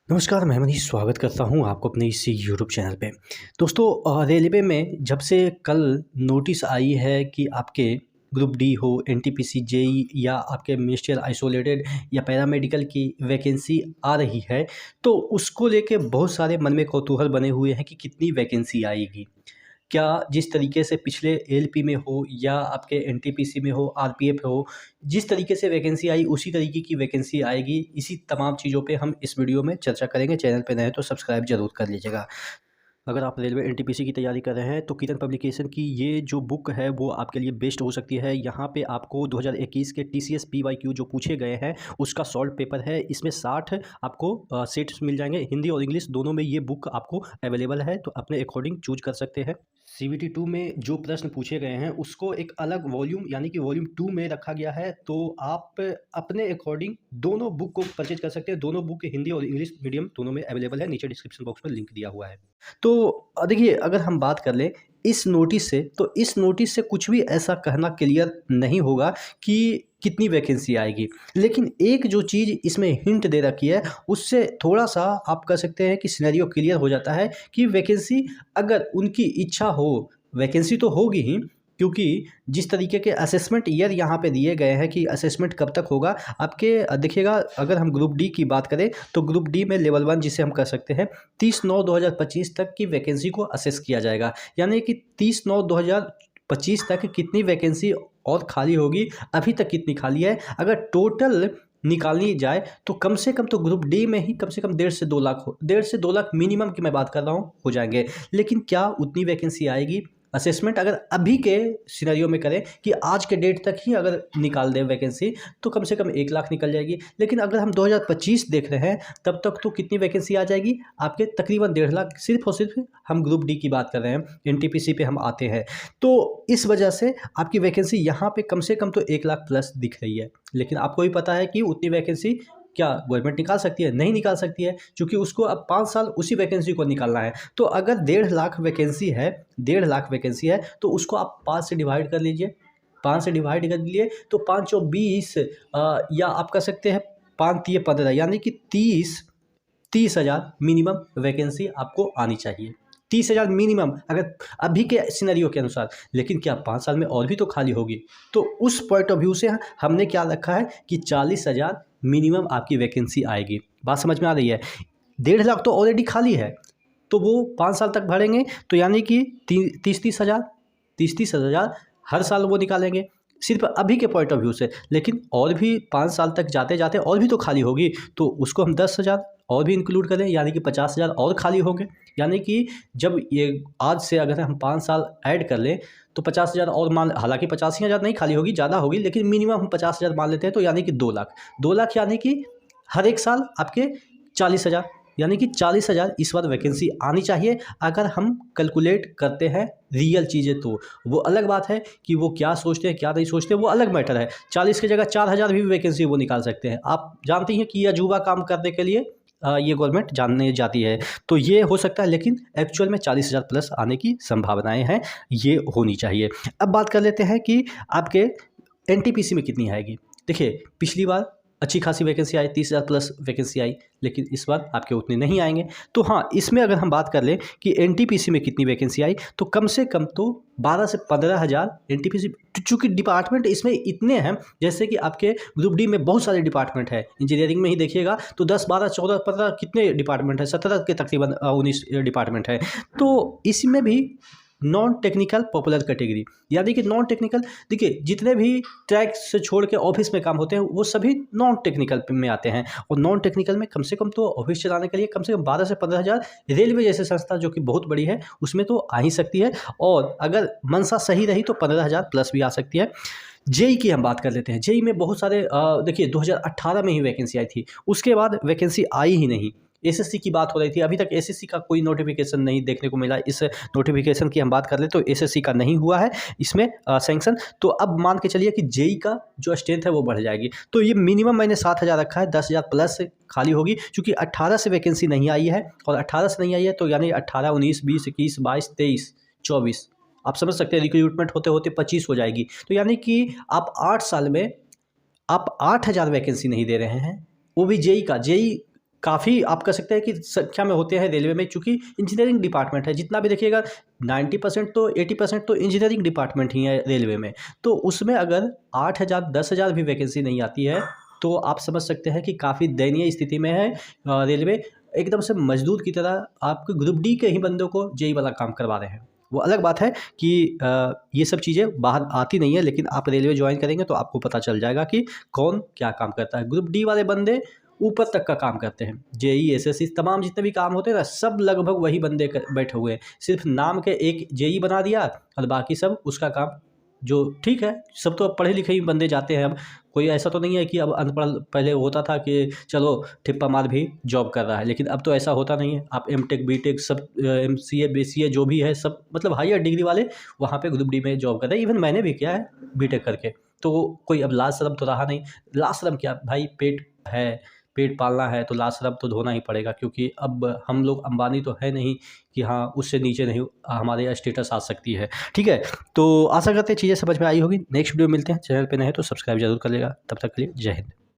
नमस्कार, मैं मनीष स्वागत करता हूं आपको अपने इसी यूट्यूब चैनल पे। दोस्तों, रेलवे में जब से कल नोटिस आई है कि आपके ग्रुप डी हो, एनटीपीसी, जेई या आपके मिनिस्ट्रियल आइसोलेटेड या पैरामेडिकल की वैकेंसी आ रही है, तो उसको लेके बहुत सारे मन में कौतूहल बने हुए हैं कि कितनी वैकेंसी आएगी। क्या जिस तरीके से पिछले एएलपी में हो या आपके एनटीपीसी में हो, आरपीएफ हो, जिस तरीके से वैकेंसी आई उसी तरीके की वैकेंसी आएगी। इसी तमाम चीज़ों पे हम इस वीडियो में चर्चा करेंगे। चैनल पे नए हैं तो सब्सक्राइब ज़रूर कर लीजिएगा। अगर आप रेलवे एनटीपीसी की तैयारी कर रहे हैं तो किरण पब्लिकेशन की ये जो बुक है वो आपके लिए बेस्ट हो सकती है। यहाँ पे आपको 2021 के टीसीएस पीवाईक्यू जो पूछे गए हैं उसका सॉल्व पेपर है। इसमें 60 आपको सेट्स मिल जाएंगे, हिंदी और इंग्लिश दोनों में ये बुक आपको अवेलेबल है, तो अपने अकॉर्डिंग चूज कर सकते हैं। सीवीटी 2 में जो प्रश्न पूछे गए हैं उसको एक अलग वॉल्यूम यानी कि वॉल्यूम 2 में रखा गया है, तो आप अपने अकॉर्डिंग दोनों बुक को परचेज कर सकते हैं। दोनों बुक हिंदी और इंग्लिश मीडियम दोनों में अवेलेबल है। नीचे डिस्क्रिप्शन बॉक्स में लिंक दिया हुआ है। तो देखिए, अगर हम बात कर लें इस नोटिस से, तो इस नोटिस से कुछ भी ऐसा कहना क्लियर नहीं होगा कि कितनी वैकेंसी आएगी। लेकिन एक जो चीज़ इसमें हिंट दे रखी है उससे थोड़ा सा आप कह सकते हैं कि सिनेरियो क्लियर हो जाता है कि वैकेंसी अगर उनकी इच्छा हो, वैकेंसी तो होगी ही, क्योंकि जिस तरीके के असेसमेंट ईयर यहाँ पे दिए गए हैं कि असेसमेंट कब तक होगा आपके देखिएगा। अगर हम ग्रुप डी की बात करें तो ग्रुप डी में लेवल 1 जिसे हम कह सकते हैं 30/9/2025 तक की वैकेंसी को असेस किया जाएगा। यानी कि 30/9/2025 तक कितनी वैकेंसी और खाली होगी, अभी तक कितनी खाली है, अगर टोटल निकाली जाए तो कम से कम तो ग्रुप डी में ही कम से कम 1.5 से 2 लाख 1.5 से 2 लाख मिनिमम की मैं बात कर रहा हूँ हो जाएंगे। लेकिन क्या उतनी वैकेंसी आएगी? असेसमेंट अगर अभी के सिनेरियो में करें कि आज के डेट तक ही अगर निकाल दें वैकेंसी तो कम से कम 1 लाख निकल जाएगी। लेकिन अगर हम 2025 देख रहे हैं तब तक तो कितनी वैकेंसी आ जाएगी आपके? तकरीबन 1.5 लाख। सिर्फ और सिर्फ हम ग्रुप डी की बात कर रहे हैं, एनटीपीसी पे हम आते हैं। तो इस वजह से आपकी वैकेंसी यहाँ पे कम से कम तो 1 लाख प्लस दिख रही है। लेकिन आपको भी पता है कि उतनी वैकेंसी क्या गवर्नमेंट निकाल सकती है? नहीं निकाल सकती है, क्योंकि उसको अब 5 साल उसी वैकेंसी को निकालना है। तो अगर 1.5 लाख वैकेंसी है, 1.5 लाख वैकेंसी है, तो उसको आप 5 से डिवाइड कर लीजिए। 5 से डिवाइड कर लिए तो 5 और 20 या आप कह सकते हैं 5 तिये 15, यानी कि 30,000 मिनिमम वैकेंसी आपको आनी चाहिए। 30,000 मिनिमम अगर अभी के सिनेरियो के अनुसार। लेकिन क्या 5 साल में और भी तो खाली होगी? तो उस पॉइंट ऑफ व्यू से हमने क्या रखा है कि 40,000 मिनिमम आपकी वैकेंसी आएगी। बात समझ में आ रही है? 1.5 लाख तो ऑलरेडी खाली है, तो वो 5 साल तक भरेंगे तो यानी कि 30,000 हर साल वो निकालेंगे सिर्फ अभी के पॉइंट ऑफ व्यू से। लेकिन और भी 5 साल तक जाते जाते और भी तो खाली होगी, तो उसको हम 10,000 और भी इंक्लूड करें, यानी कि 50,000 और खाली होंगे। यानी कि जब ये आज से अगर हम 5 साल ऐड कर लें तो 50,000 और मान, हालांकि 85,000 नहीं खाली होगी, ज़्यादा होगी, लेकिन मिनिमम हम 50,000 मान लेते हैं, तो यानी कि 2 लाख। 2 लाख यानी कि हर एक साल आपके 40,000, यानी कि 40,000 इस बार वैकेंसी आनी चाहिए। अगर हम कैलकुलेट करते हैं रियल चीज़ें तो वो अलग बात है कि वो क्या सोचते हैं क्या नहीं सोचते, वो अलग मैटर है। 40 की जगह 4,000 भी वैकेंसी वो निकाल सकते हैं। आप जानती हैं कि यह अजूबा काम करने के लिए ये गवर्नमेंट जानने जाती है, तो ये हो सकता है। लेकिन एक्चुअल में 40,000 प्लस आने की संभावनाएं हैं, ये होनी चाहिए। अब बात कर लेते हैं कि आपके एनटीपीसी में कितनी आएगी। देखिए, पिछली बार अच्छी खासी वैकेंसी आई, 30,000 प्लस वैकेंसी आई, लेकिन इस बार आपके उतने नहीं आएंगे। तो हाँ, इसमें अगर हम बात कर लें कि एनटीपीसी में कितनी वैकेंसी आई, तो कम से कम तो 12 से 15,000 एनटीपीसी। चूँकि डिपार्टमेंट इसमें इतने हैं, जैसे कि आपके ग्रुप डी में बहुत सारे डिपार्टमेंट है। इंजीनियरिंग में ही देखिएगा तो 10, 12, 14, 15 कितने डिपार्टमेंट है, 17 के तकरीबन 19 डिपार्टमेंट है। तो इसमें भी नॉन टेक्निकल पॉपुलर कैटेगरी, यानी कि नॉन टेक्निकल, देखिए जितने भी ट्रैक से छोड़ के ऑफिस में काम होते हैं वो सभी नॉन टेक्निकल में आते हैं। और नॉन टेक्निकल में कम से कम तो ऑफिस चलाने के लिए कम से कम 12 से 15,000, रेलवे जैसे संस्था जो कि बहुत बड़ी है उसमें तो आ ही सकती है, और अगर मंशा सही रही तो 15,000 प्लस भी आ सकती है। जेई की हम बात कर लेते हैं। जेई में बहुत सारे देखिए 2018 में ही वैकेंसी आई थी, उसके बाद वैकेंसी आई ही नहीं। एसएससी की बात हो रही थी, अभी तक एसएससी का कोई नोटिफिकेशन नहीं देखने को मिला। इस नोटिफिकेशन की हम बात कर ले तो एसएससी का नहीं हुआ है इसमें सैंक्शन। तो अब मान के चलिए कि जेई का जो स्ट्रेंथ है वो बढ़ जाएगी। तो ये मिनिमम मैंने 7,000 रखा है, 10,000 प्लस खाली होगी, क्योंकि 18 से वैकेंसी नहीं आई है, और 18 से नहीं आई है तो यानी 18, 19, 20, 21, 22, 23, 24, आप समझ सकते हैं रिक्रूटमेंट होते होते 25 हो जाएगी। तो यानी कि आप 8 साल में आप 8,000 वैकेंसी नहीं दे रहे हैं, वो भी जेई का। जेई काफ़ी आप कह सकते हैं कि संख्या में होते हैं रेलवे में, चूँकि इंजीनियरिंग डिपार्टमेंट है। जितना भी देखिएगा 90% तो 80% तो इंजीनियरिंग डिपार्टमेंट ही है रेलवे में। तो उसमें अगर 8,000 10,000 भी वैकेंसी नहीं आती है तो आप समझ सकते हैं कि काफ़ी दयनीय स्थिति में है रेलवे। एकदम से मजदूर की तरह आपके ग्रुप डी के ही बंदों को जेई वाला काम करवा रहे हैं। वो अलग बात है कि ये सब चीज़ें बाहर आती नहीं है, लेकिन आप रेलवे ज्वाइन करेंगे तो आपको पता चल जाएगा कि कौन क्या काम करता है। ग्रुप डी वाले बंदे ऊपर तक का काम करते हैं। जेई एसएससी तमाम जितने भी काम होते हैं ना, सब लगभग वही बंदे बैठे हुए हैं। सिर्फ नाम के एक जेई बना दिया और बाकी सब उसका काम, जो ठीक है, सब तो अब पढ़े लिखे ही बंदे जाते हैं। अब कोई ऐसा तो नहीं है कि अब अनपढ़, पहले होता था कि चलो ठिप्पा मार भी जॉब कर रहा है, लेकिन अब तो ऐसा होता नहीं है। आप एमटेक बीटेक सब एमसीए बीसीए जो भी है सब, मतलब हायर डिग्री वाले वहाँ पे ग्रुप डी में जॉब कर रहे हैं। इवन मैंने भी किया है बीटेक करके। तो कोई अब लाज शर्म तो रहा नहीं। लाज शर्म क्या भाई, पेट है, पेट पालना है तो लाज शर्म तो धोना ही पड़ेगा, क्योंकि अब हम लोग अंबानी तो है नहीं कि हाँ उससे नीचे नहीं हमारे स्टेटस आ सकती है। ठीक है, तो आशा करते हैं चीज़ें समझ में आई होगी। नेक्स्ट वीडियो मिलते हैं। चैनल पे नए हैं तो सब्सक्राइब जरूर कर लेगा। तब तक के लिए जय हिंद।